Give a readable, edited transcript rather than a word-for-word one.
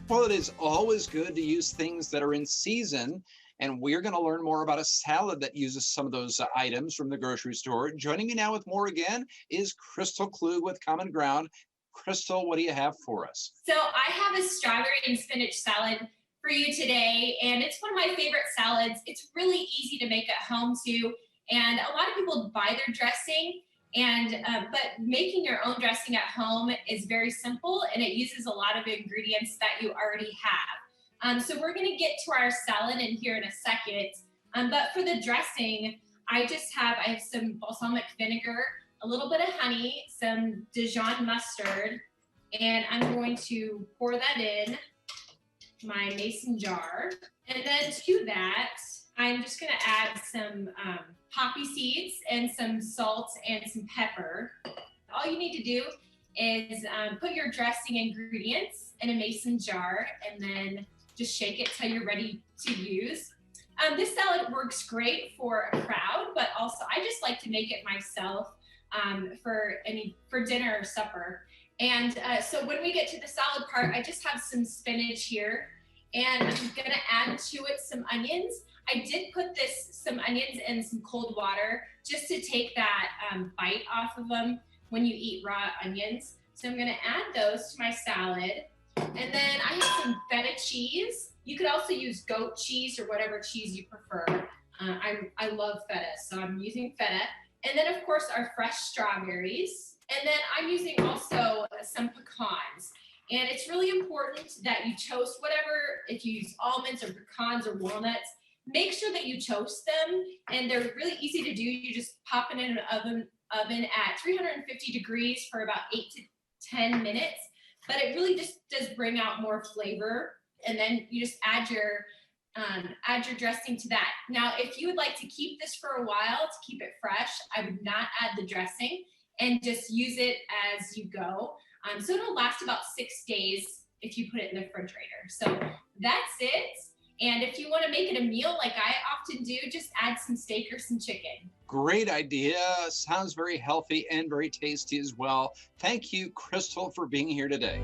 Well, it is always good to use things that are in season. And we're going to learn more about a salad that uses some of those items from the grocery store. Joining me now with more again is Crystal Klug with Common Ground. Crystal, what do you have for us? So I have a strawberry and spinach salad for you today, and it's one of my favorite salads. It's really easy to make at home too, and a lot of people buy their dressing, and but making your own dressing at home is very simple, and it uses a lot of ingredients that you already have. So we're going to get to our salad in here in a second, but for the dressing, I have some balsamic vinegar, a little bit of honey, some Dijon mustard, and I'm going to pour that in my mason jar. And then to that, I'm just gonna add some poppy seeds and some salt and some pepper. All you need to do is put your dressing ingredients in a mason jar and then just shake it till you're ready to use. This salad works great for a crowd, but also I just like to make it myself for dinner or supper. And so when we get to the salad part, I just have some spinach here, and I'm gonna add to it some onions. I did put some onions in some cold water just to take that bite off of them when you eat raw onions. So I'm gonna add those to my salad. And then I have some feta cheese. You could also use goat cheese or whatever cheese you prefer. I love feta, so I'm using feta. And then of course our fresh strawberries. And then I'm using also some pecans. And it's really important that you toast whatever, if you use almonds or pecans or walnuts, make sure that you toast them. And they're really easy to do. You just pop it in an oven at 350 degrees for about 8 to 10 minutes. But it really just does bring out more flavor. And then you just add your dressing to that. Now, if you would like to keep this for a while to keep it fresh, I would not add the dressing and just use it as you go. So it'll last about 6 days if you put it in the refrigerator. So that's it. And if you want to make it a meal like I often do, just add some steak or some chicken. Great idea. Sounds very healthy and very tasty as well. Thank you, Crystal, for being here today.